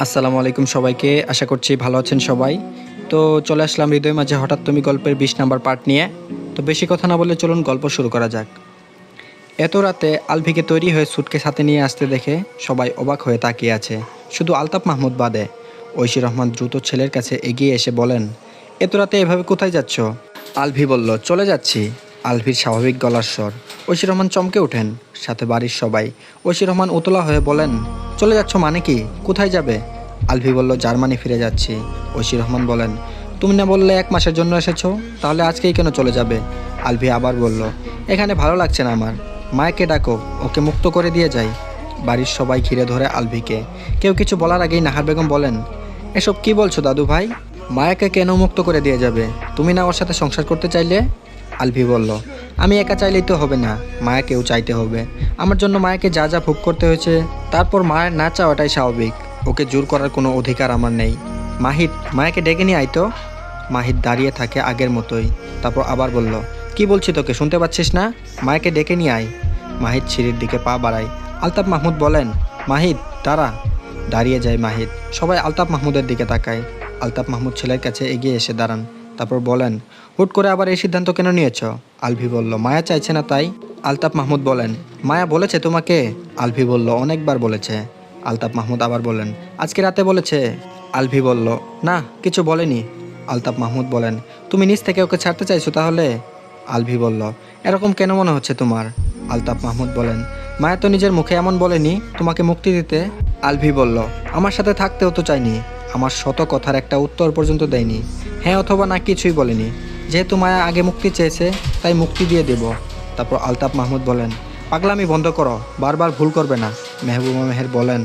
আসসালামু আলাইকুম সবাইকে। আশা করছি ভালো আছেন সবাই। তো চলে আসলাম হৃদয় মাঝে হঠাৎ তুমি গল্পের ২০ নাম্বার পার্ট নিয়ে। তো বেশি কথা না বলে চলুন গল্প শুরু করা যাক। এত রাতে আলভিকে তৈরি হয়ে সুটকেস হাতে নিয়ে আসতে দেখে সবাই অবাক হয়ে তাকিয়ে আছে, শুধু আলতাফ মাহমুদ বাদে। ঐশী রহমান দ্রুত ছেলের কাছে এগিয়ে এসে বলেন, এত রাতে এভাবে কোথায় যাচ্ছ? আলভি বলল, চলে যাচ্ছি। আলভির স্বাভাবিক গলার স্বর। ঐশী রহমান চমকে ওঠেন, সাথে বাড়ির সবাই। ঐশী রহমান উতলা হয়ে বলেন, চলে যাচ্ছ মানে কি? কোথায় যাবে? আলভি বলল, জার্মানি ফিরে যাচ্ছি। ঐশী রহমান বলেন, তুমি না বললে 1 মাসের জন্য এসেছো, তাহলে আজকেই কেন চলে যাবে? আলভি আবার বলল, এখানে ভালো লাগছে না আমার। মায়াকে ডাকো, ওকে মুক্ত করে দিয়ে যাই। বাড়ির সবাই ঘিরে ধরে আলভিকে। কেউ কিছু বলার আগেই নাহার বেগম বলেন, এসব কি বলছো দাদু ভাই? মায়াকে কেন মুক্ত করে দিয়ে যাবে? তুমি না ওর সাথে সংসার করতে চাইলে? আলভি বলল, আমি একা চাইলেই তো হবে না, মায়াকেও চাইতে হবে। আমার জন্য মায়াকে যা যা ভোগ করতে হয়েছে, তারপর মায়ের না চাওয়াটাই স্বাভাবিক। ওকে জোর করার কোনো অধিকার আমার নেই। মাহিত, মায়াকে ডেকে নিয়ে আইতো। মাহিত দাঁড়িয়ে থাকে আগের মতোই। তারপর আবার বলল, কি বলছি তোকে, শুনতে পাচ্ছিস না? মায়াকে ডেকে নিয়ে আয়। মাহিত সিঁড়ির দিকে পা বাড়ায়। আলতাফ মাহমুদ বলেন, মাহিত দাঁড়া। দাঁড়িয়ে যায় মাহিত। সবাই আলতাফ মাহমুদের দিকে তাকায়। আলতাফ মাহমুদ ছেলের কাছে এগিয়ে এসে দাঁড়ান। তারপর বলেন, হুট করে আবার এই সিদ্ধান্ত কেন নিয়েছ? আলভি বলল, মায়া চাইছে না তাই। আলতাফ মাহমুদ বলেন, মায়া বলেছে তোমাকে? আলভি বলল, অনেকবার বলেছে। আলতাফ মাহমুদ আবার বলেন, আজকে রাতে বলেছে? আলভি বলল, না, কিছু বলেনি। আলতাফ মাহমুদ বলেন, তুমি নিজ থেকে ওকে ছাড়তে চাইছো তাহলে? আলভি বলল, এরকম কেন মনে হচ্ছে তোমার? আলতাফ মাহমুদ বলেন, মায়া তো নিজের মুখে এমন বলেনি তোমাকে মুক্তি দিতে। আলভি বলল, আমার সাথে থাকতেও তো চাইনি, আমার শত কথার একটা উত্তর পর্যন্ত দেয়নি। হ্যাঁ অথবা না কিছুই বলেনি। যেহেতু মায়া আগে মুক্তি চেয়েছে, তাই মুক্তি দিয়ে দেব। তারপর আলতাফ মাহমুদ বলেন, পাগলামি বন্ধ করো, বারবার ভুল করবে না। মেহবুবা মেহের বলেন,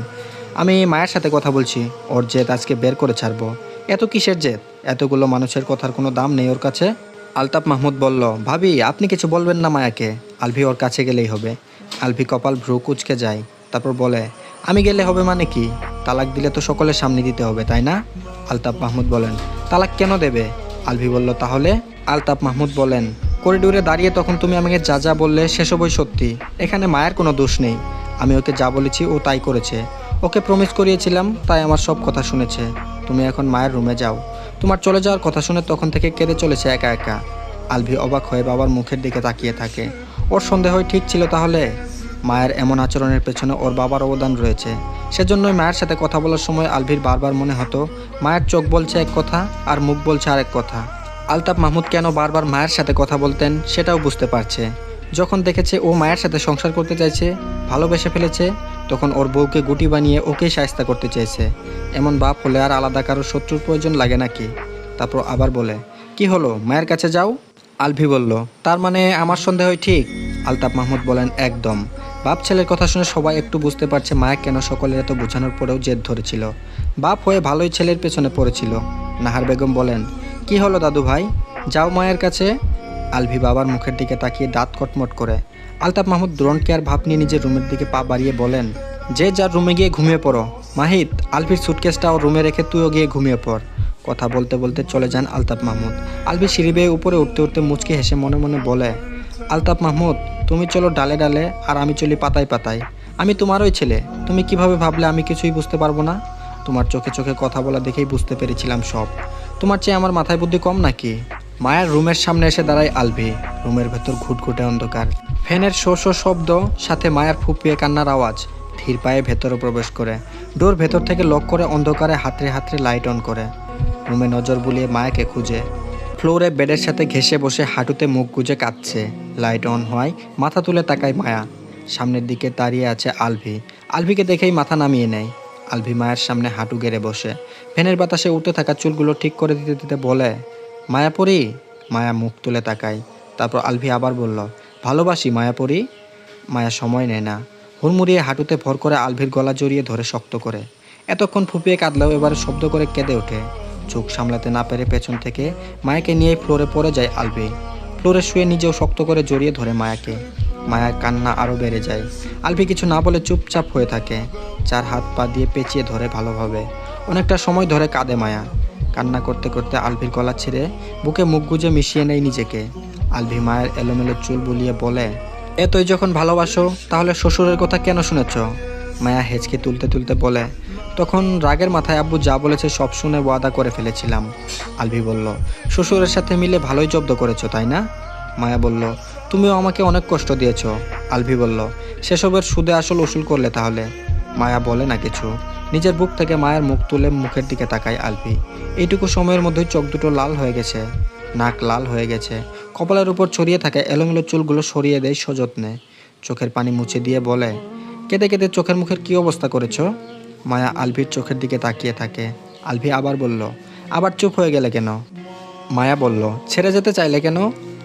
আমি মায়ের সাথে কথা বলছি, ওর জেদ আজকে বের করে ছাড়বো। এত কিসের জেদ? এতগুলো মানুষের কথার কোনো দাম নেই ওর কাছে। আলতাফ মাহমুদ বলল, ভাবি আপনি কিছু বলবেন না মায়াকে, আলভি ওর কাছে গেলেই হবে। আলভি কপাল ভ্রু কুঁচকে যায়। তারপর বলে, আমি গেলে হবে মানে কি? তালাক দিলে তো সকলের সামনে দিতে হবে, তাই না? আলতাফ মাহমুদ বলেন, তালাক কেন দেবে? আলভি বলল, তাহলে? আলতাফ মাহমুদ বলেন, করিডোরে দাঁড়িয়ে তখন তুমি আমাকে যা যা বললে সেসবই সত্যি। এখানে মায়ের কোনো দোষ নেই। আমি ওকে যা বলেছি ও তাই করেছে। ওকে প্রমিস করিয়েছিলাম, তাই আমার সব কথা শুনেছে। তুমি এখন মায়ের রুমে যাও। তোমার চলে যাওয়ার কথা শুনে তখন থেকে কেঁদে চলেছে একা একা। আলভি অবাক হয়ে বাবার মুখের দিকে তাকিয়ে থাকে। ওর সন্দেহই ঠিক ছিল তাহলে? মায়ের এমন আচরণের পেছনে ওর বাবার অবদান রয়েছে। সেজন্যই মায়ের সাথে কথা বলার সময় আলভির বারবার মনে হতো, মায়ের চোখ বলছে এক কথা আর মুখ বলছে আরেক কথা। আলতাফ মাহমুদ কেন বারবার মায়ের সাথে কথা বলতেন সেটাও বুঝতে পারছে। যখন দেখেছে ও মায়ের সাথে সংসার করতে চাইছে, ভালোবেসে ফেলেছে, তখন ওর বউকে গুটি বানিয়ে ওকেই শায়েস্তা করতে চেয়েছে। এমন বাপ হলে আর আলাদা কারো শত্রুর প্রয়োজন লাগে নাকি? তারপর আবার বলে, কি হলো, মায়ের কাছে যাও। আলভি বলল, তার মানে আমার সন্দেহই ঠিক? আলতাফ মাহমুদ বলেন, একদম। বাপ ছেলের কথা শুনে সবাই একটু বুঝতে পারছে মায়া কেন সকলের এত বোঝানোর পরেও জেদ ধরেছিল। বাপ হয়ে ভালোই ছেলের পেছনে পড়েছিল। নাহার বেগম বলেন, কি হলো দাদু ভাই, যাও মায়ের কাছে। আলভি বাবার মুখের দিকে তাকিয়ে দাঁত কটমট করে। আলতাফ মাহমুদ ড্রোন কেয়ার ভাব নিয়ে নিজের রুমের দিকে পা বাড়িয়ে বলেন, যে যার রুমে গিয়ে ঘুমিয়ে পড়ো। মাহিত, আলভির সুটকেসটা ওর রুমে রেখে তুইও গিয়ে ঘুমিয়ে পড়। কথা বলতে বলতে চলে যান আলতাফ মাহমুদ। আলভি সিঁড়ি বেয়ে উপরে উঠতে উঠতে মুচকি হেসে মনে মনে বলে, আলতাফ মাহমুদ, তুমি চলো ডালে ডালে আর আমি চলি পাতায় পাতায়। আমি তোমারই ছেলে, তুমি কিভাবে ভাবলে আমি কিছুই বুঝতে পারবো না? তোমার চোখে চোখে কথা বলা দেখেই বুঝতে পেরেছিলাম সব। তোমার চেয়ে আমার মাথায় বুদ্ধি কম নাকি? মায়ের রুমের সামনে এসে দাঁড়ায় আলভি। রুমের ভেতর ঘুটঘুটে অন্ধকার। ফ্যানের শো শো শব্দ, সাথে মায়ের ফুপিয়ে কান্নার আওয়াজ। ধীর পায়ে ভেতরে প্রবেশ করে। ডোর ভেতর থেকে লক করে অন্ধকারে হাতড়ে হাতড়ে লাইট অন করে। রুমে নজর বুলিয়ে মায়াকে খুঁজে। ফ্লোরে বেডের সাথে ঘেঁষে বসে হাঁটুতে মুখ গুজে কাঁদছে। লাইট অন হওয়ায় মাথা তুলে তাকায় মায়া। সামনের দিকে দাঁড়িয়ে আছে আলভি। আলভিকে দেখেই মাথা নামিয়ে নেয়। আলভি মায়ের সামনে হাঁটু গেড়ে বসে। ফ্যানের বাতাসে উঠতে থাকা চুলগুলো ঠিক করে দিতে দিতে বলে, মায়াপরি। মায়া মুখ তুলে তাকায়। তারপর আলভি আবার বলল, ভালোবাসি মায়াপরি। মায়া সময় নেয় না। হুড়মুড়িয়ে হাঁটুতে ভর করে আলভির গলা জড়িয়ে ধরে শক্ত করে। এতক্ষণ ফুপিয়ে কাঁদলেও এবার শব্দ করে কেঁদে ওঠে। চোখ সামলাতে না পেরে পেছন থেকে মায়াকে নিয়ে ফ্লোরে পড়ে যায় আলভি। ফ্লোরে শুয়ে নিজেও শক্ত করে জড়িয়ে ধরে মায়াকে। মায়ার কান্না আরও বেড়ে যায়। আলভি কিছু না বলে চুপচাপ হয়ে থাকে। চার হাত পা দিয়ে পেঁচিয়ে ধরে ভালোভাবে। অনেকটা সময় ধরে কাঁদে মায়া। কান্না করতে করতে আলভির গলা ছেড়ে বুকে মুখ গুজে মিশিয়ে নেয় নিজেকে। আলভি মায়ের এলোমেলো চুল বুলিয়ে বলে, এতই যখন ভালোবাসো তাহলে শ্বশুরের কথা কেন শুনেছ? মায়া হেঁচকে তুলতে তুলতে বলে, তখন রাগের মাথায় আব্বু যা বলেছে সব শুনে ওয়াদা করে ফেলেছিলাম। আলভি বলল, শ্বশুরের সাথে মিলে ভালোই জব্দ করেছো তাই না? মায়া বলল, তুমিও আমাকে অনেক কষ্ট দিয়েছ। আলভি বলল, সেসবের সুদে আসল উসুল করলে তাহলে? মায়া বলে না কিছু। নিজের বুক থেকে মায়ের মুখ তুলে মুখের দিকে তাকায় আলভি। এইটুকু সময়ের মধ্যেই চোখ দুটো লাল হয়ে গেছে, নাক লাল হয়ে গেছে, কপালের উপর ছড়িয়ে থাকা এলোমেলো চুলগুলো সরিয়ে দেয় সযত্নে। চোখের পানি মুছে দিয়ে বলে, কেঁদে কেঁদে চোখের মুখের কী অবস্থা করেছো? মায়া আলভির চোখের দিকে তাকিয়ে থাকে। আলভি আবার বলল, আবার চুপ হয়ে গেলে কেন? মায়া বলল, ছেড়ে যেতে চাইলে কেন?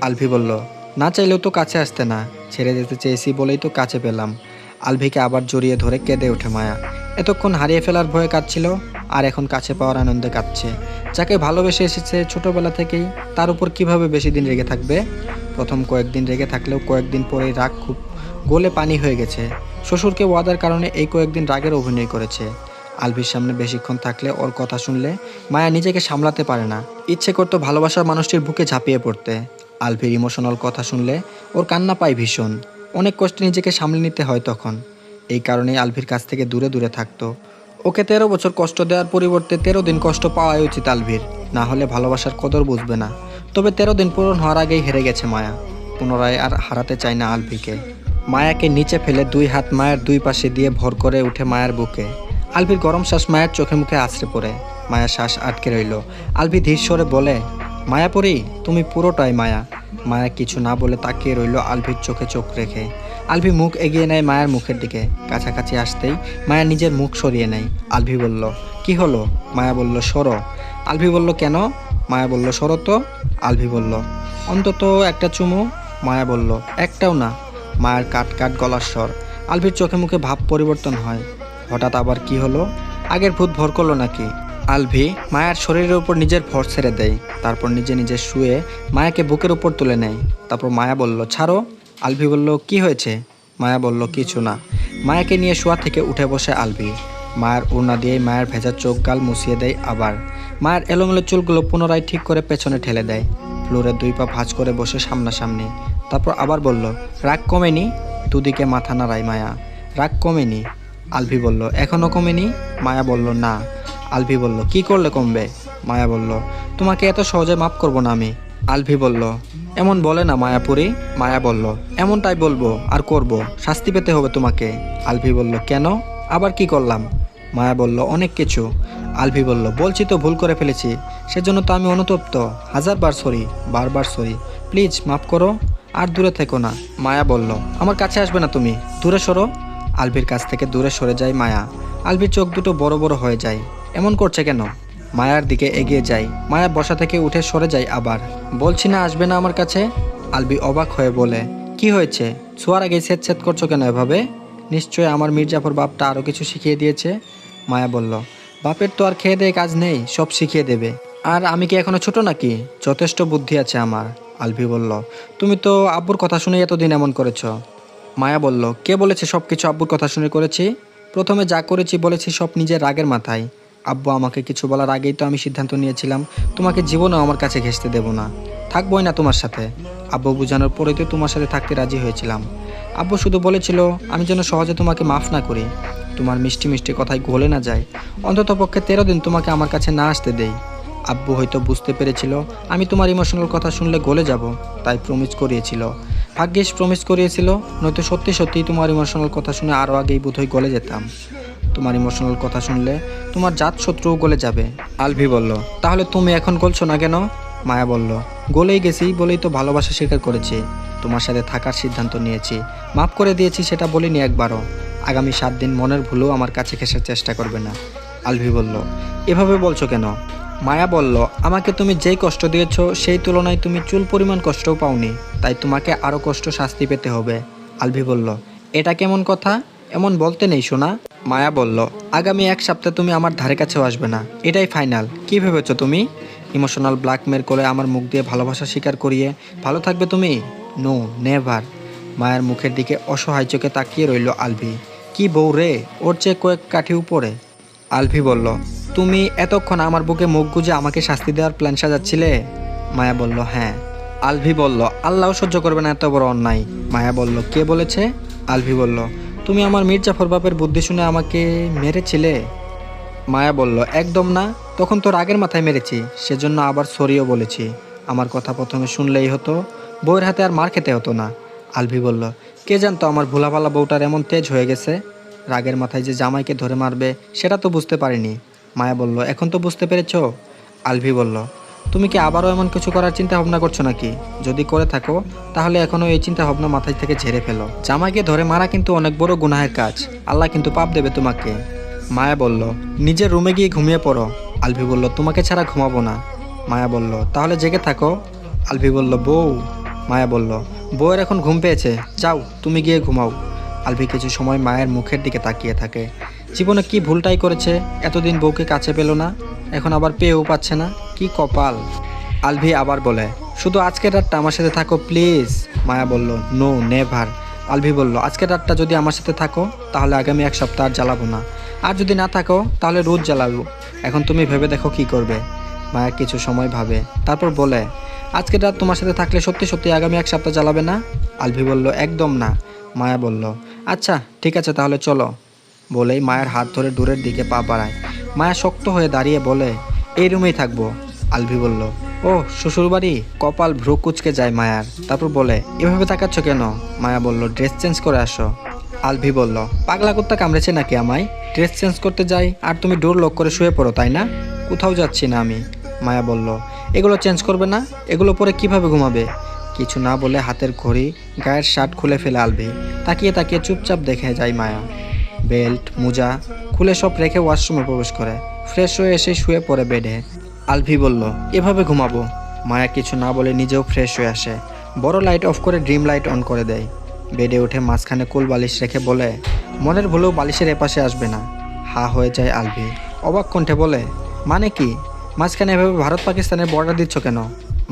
আলভি বলল, না চাইলেও তো কাছে আসতে না, ছেড়ে যেতে চেয়েছি বলেই তো কাছে পেলাম। আলভিকে আবার জড়িয়ে ধরে কেঁদে ওঠে মায়া। এতক্ষণ হারিয়ে ফেলার ভয়ে কাঁদছিল, আর এখন কাছে পাওয়ার আনন্দে কাঁদছে। যাকে ভালোবেসে এসেছে ছোটবেলা থেকেই, তার উপর কিভাবে বেশি দিন রেগে থাকবে? প্রথম কয়েকদিন রেগে থাকলেও কয়েকদিন পরেই রাগ খুব গলে পানি হয়ে গেছে। শ্বশুরকে ওয়াদার কারণে এই কয়েকদিন রাগের অভিনয় করেছে। আলভির সামনে বেশিক্ষণ থাকলে, ওর কথা শুনলে মায়া নিজেকে সামলাতে পারে না। ইচ্ছে করতো ভালোবাসার মানুষটির বুকে ঝাঁপিয়ে পড়তে। আলভির ইমোশনাল কথা শুনলে ওর কান্না পায় ভীষণ। অনেক কষ্টে নিজেকে সামলে নিতে হয় তখন। এই কারণেই আলভির কাছ থেকে দূরে দূরে থাকতো। ওকে 13 বছর কষ্ট দেওয়ার পরিবর্তে 13 দিন কষ্ট পাওয়াই উচিত আলভির, না হলে ভালোবাসার কদর বুঝবে না। তবে 13 দিন পূরণ হওয়ার আগেই হেরে গেছে মায়া। পুনরায় আর হারাতে চায় না আলভিকে। মায়াকে নিচে ফেলে দুই হাত মায়ের দুই পাশে দিয়ে ভর করে উঠে মায়ের বুকে। আলভির গরম শ্বাস মায়ের চোখে মুখে আছড়ে পড়ে। মায়া শ্বাস আটকে রইল। আলভি ধীর স্বরে বলে, মায়াপরি, তুমি পুরোটাই মায়া। মায়া কিছু না বলে তাকিয়ে রইল আলভির চোখে চোখ রেখে। আলভি মুখ এগিয়ে নেয় মায়ের মুখের দিকে। কাছাকাছি আসতেই মায়া নিজের মুখ সরিয়ে নেয়। আলভি বলল, কি হলো? মায়া বলল, সরো। আলভি বলল, কেন? মায়া বলল, সরো তো। আলভি বলল, অন্তত একটা চুমু। মায়া বলল, একটাও না। মায়ের কাট কাট গলার স্বর। আলভির চোখে মুখে ভাব পরিবর্তন হয়। হঠাৎ আবার কি হলো? আগের ভূত ভর করলো নাকি? আলভি মায়ার শরীরের উপর নিজের ভর ছেড়ে দেয়। তারপর নিজে নিজে শুয়ে মায়াকে বুকের উপর তুলে নেয়। তারপর মায়া বলল, ছাড়ো। আলভি বলল, কি হয়েছে? মায়া বলল, কিছু না। মায়াকে নিয়ে শোয়া থেকে উঠে বসে আলভি। মায়ের ওড়না দিয়ে মায়ের ভেজা চোখ গাল মুছিয়ে দেয় আবার। মায়ের এলোমেলো চুলগুলো পুনরায় ঠিক করে পেছনে ঠেলে দেয়। ফ্লোরে দুই পা ভাঁজ করে বসে সামনাসামনি। তারপর আবার বলল, রাগ কমেনি? দুদিকে মাথা নাড়ায় মায়া। রাগ কমেনি। আলভি বলল, এখনও কমেনি? মায়া বলল, না। আলভি বলল, কি করলে কমবে? মায়া বলল, তোমাকে এত সহজে মাফ করব না আমি। আলভি বলল, এমন বলে না মায়াপুরী। মায়া বলল, এমনটাই বলবো আর করব, শাস্তি পেতে হবে তোমাকে। আলভি বলল, কেন? আবার কি করলাম? মায়া বলল, অনেক কিছু। আলভি বলল, বলছি তো ভুল করে ফেলেছি, সেজন্য তো আমি অনুতপ্ত। হাজারবার সরি, বারবার সরি, প্লিজ মাফ করো, আর দূরে থেকো না। মায়া বলল, আমার কাছে আসবে না তুমি, দূরে সরো। আলভির কাছ থেকে দূরে সরে যায় মায়া। আলভির চোখ দুটো বড় বড় হয়ে যায়। এমন করছে কেন? মায়ার দিকে এগিয়ে যায়। মায়া বসা থেকে উঠে সরে যায় আবার। বলছি না আসবে না আমার কাছে। আলভি অবাক হয়ে বলে, কি হয়েছে? ছোঁয়ার আগে ছেদ করছো কেন এভাবে? নিশ্চয় আমার মির্জাফর বাপটা আরও কিছু শিখিয়ে দিয়েছে। মায়া বলল, বাপের তো আর খেয়ে দেয়ে কাজ নেই, সব শিখিয়ে দেবে। আর আমি কি এখনো ছোট নাকি? যথেষ্ট বুদ্ধি আছে আমার। আলভি বলল, তুমি তো আব্বুর কথা শুনে এতদিন এমন করেছো। মায়া বলল, কে বলেছে সব কিছু আব্বুর কথা শুনে করেছি? প্রথমে যা করেছি বলেছি সব নিজের রাগের মাথায়। আব্বু আমাকে কিছু বলার আগেই তো আমি সিদ্ধান্ত নিয়েছিলাম তোমাকে জীবনেও আমার কাছে ঘেঁষতে দেব না, থাকবোই না তোমার সাথে। আব্বু বোঝানোর পরেই তো তোমার সাথে থাকতে রাজি হয়েছিলাম। আব্বু শুধু বলেছিল আমি যেন সহজে তোমাকে মাফ না করি, তোমার মিষ্টি মিষ্টি কথায় গলে না যায়, অন্তত পক্ষে 13 দিন তোমাকে আমার কাছে না আসতে দেই। আব্বু হয়তো বুঝতে পেরেছিল আমি তোমার ইমোশনাল কথা শুনলে গলে যাব, তাই প্রমিস করিয়েছিল। ভাগ্যিস প্রমিস করিয়েছিল, নয়তো সত্যি সত্যিই তোমার ইমোশনাল কথা শুনে আরও আগেই বোধহয় গলে যেতাম। তোমার ইমোশনাল কথা শুনলে তোমার জাত শত্রুও গলে যাবে। আলভি বলল, তাহলে তুমি এখন গলছো না কেন? মায়া বলল, গলেই গেছি বলেই তো ভালোবাসা স্বীকার করেছি, তোমার সাথে থাকার সিদ্ধান্ত নিয়েছি, মাফ করে দিয়েছি সেটা বলিনি একবারও। আগামী 7 দিন মনের ভুলেও আমার কাছে ঘেঁষার চেষ্টা করবে না। আলভি বলল, এভাবে বলছো কেন? মায়া বলল, আমাকে তুমি যেই কষ্ট দিয়েছো সেই তুলনায় তুমি চুল পরিমাণ কষ্টও পাওনি, তাই তোমাকে আরও কষ্ট শাস্তি পেতে হবে। আলভি বলল, এটা কেমন কথা? এমন বলতে নেই শোনা। মায়া বলল, আগামী 1 সপ্তাহ তুমি আমার ধারে কাছেও আসবে না, এটাই ফাইনাল। কি ভেবেছো তুমি? ইমোশনাল ব্ল্যাকমেল করে আমার মুখ দিয়ে ভালোবাসা স্বীকার করিয়ে ভালো থাকবে তুমি? No, never. মায়ের মুখের দিকে অসহায় চোখে তাকিয়ে রইল আলভি। কি বউ রে, ওর চেয়ে কয়েক কাঠি উপরে। আলভি বলল, তুমি এতক্ষণ আমার বুকে মুখ গুজে আমাকে শাস্তি দেওয়ার প্ল্যান সাজাচ্ছিলে? মায়া বলল, হ্যাঁ। আলভি বলল, আল্লাহ সহ্য করবে না এত বড় অন্যায়। মায়া বলল, কে বলেছে? আলভি বলল, তুমি আমার মির্জাফর বাপের বুদ্ধি শুনে আমাকে মেরেছিলে। মায়া বলল, একদম না, তখন তো রাগের মাথায় মেরেছি, সেজন্য আবার সরিও বলেছি। আমার কথা প্রথমে শুনলেই হতো, বউয়ের হাতে আর মার খেতে হতো না। আলভি বলল, কে জানতো আমার ভোলাভালা বউটার এমন তেজ হয়ে গেছে। রাগের মাথায় যে জামাইকে ধরে মারবে সেটা তো বুঝতে পারিনি। মায়া বলল, এখন তো বুঝতে পেরেছো? আলভি বলল, তুমি কি আবারও এমন কিছু করার চিন্তা ভাবনা করছো নাকি? যদি করে থাকো তাহলে এখনও এই চিন্তা ভাবনা মাথায় থেকে ঝেড়ে ফেলো। জামাইকে ধরে মারা কিন্তু অনেক বড় গুনাহের কাজ, আল্লাহ কিন্তু পাপ দেবে তোমাকে। মায়া বলল, নিজের রুমে গিয়ে ঘুমিয়ে পড়ো। আলভি বলল, তোমাকে ছাড়া ঘুমাবো না। মায়া বলল, তাহলে জেগে থাকো। আলভি বলল, বউ। মায়া বলল, বউয়ের এখন ঘুম পেয়েছে, যাও তুমি গিয়ে ঘুমাও। আলভি কিছু সময় মায়ের মুখের দিকে তাকিয়ে থাকে। জীবনে কি ভুলটাই করেছে, এতদিন বউকে কাছে পেল না, এখন আবার পেয়েও পাচ্ছে না, কি কপাল। আলভি আবার বলে, শুধু আজকের রাতটা আমার সাথে থাকো প্লিজ। মায়া বলল, নো নেভার। আলভি বলল, আজকের রাতটা যদি আমার সাথে থাকো তাহলে আগামী 1 সপ্তাহ আর জ্বালাবো না, আর যদি না থাকো তাহলে রোজ জ্বালাবো। এখন তুমি ভেবে দেখো কি করবে। মায়া কিছু সময় ভাবে, তারপর বলে, আজকের রাত তোমার সাথে থাকলে সত্যি সত্যি আগামী 1 সপ্তাহ জ্বালাবে না? আলভি বলল, একদম না। মায়া বলল, আচ্ছা ঠিক আছে তাহলে চলো। বলেই মায়ের হাত ধরে দূরের দিকে পা বাড়ায়। মায়া শক্ত হয়ে দাঁড়িয়ে বলে, এই রুমেই থাকবো। আলভি বলল, ও শ্বশুরবাড়ি? কপাল ভ্রু কুচকে যায় মায়ার। তারপর বলে, এভাবে তাকাচ্ছ কেন? মায়া বলল, ড্রেস চেঞ্জ করে আসো। আলভি বলল, পাগলা কুত্তা কামড়েছে নাকি আমায়? ড্রেস চেঞ্জ করতে যাই আর তুমি ডোর লক করে শুয়ে পড়ো, তাই না? কোথাও যাচ্ছি না আমি। মায়া বলল, এগুলো চেঞ্জ করবে না? এগুলো পরে কিভাবে ঘুমাবে? কিছু না বলে হাতের ঘড়ি, গায়ের শার্ট খুলে ফেলে আলভি। তাকিয়ে তাকিয়ে চুপচাপ দেখে যায় মায়া। বেল্ট, মোজা খুলে সব রেখে ওয়াশরুমে প্রবেশ করে। ফ্রেশ হয়ে এসে শুয়ে পড়ে বেডে। আলভি বলল, এভাবে ঘুমাবো। মায়া কিছু না বলে নিজেও ফ্রেশ হয়ে আসে। বড় লাইট অফ করে ড্রিম লাইট অন করে দেয়। বেডে উঠে মাঝখানে কোল বালিশ রেখে বলে, মনের ভুলেও বালিশের এপাশে আসবে না। হা হয়ে যায় আলভি। অবাক কণ্ঠে বলে, মানে কি? মাঝখানে এভাবে ভারত পাকিস্তানের বর্ডার দিচ্ছ কেন?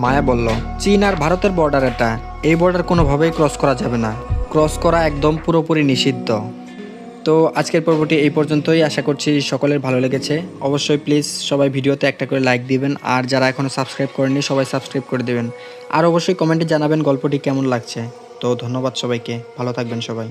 মায়া বলল, চীন আর ভারতের বর্ডার এটা, এই বর্ডার কোনোভাবেই ক্রস করা যাবে না। ক্রস করা একদম পুরোপুরি নিষিদ্ধ। তো আজকের পর্বটি এই পর্যন্তই, আশা করছি সকলের ভালো লেগেছে। অবশ্যই প্লিজ সবাই ভিডিওতে একটা করে লাইক দিবেন, আর যারা এখনও সাবস্ক্রাইব করেননি সবাই সাবস্ক্রাইব করে দেবেন। আর অবশ্যই কমেন্টে জানাবেন গল্পটি কেমন লাগছে। তো ধন্যবাদ সবাইকে, ভালো থাকবেন সবাই।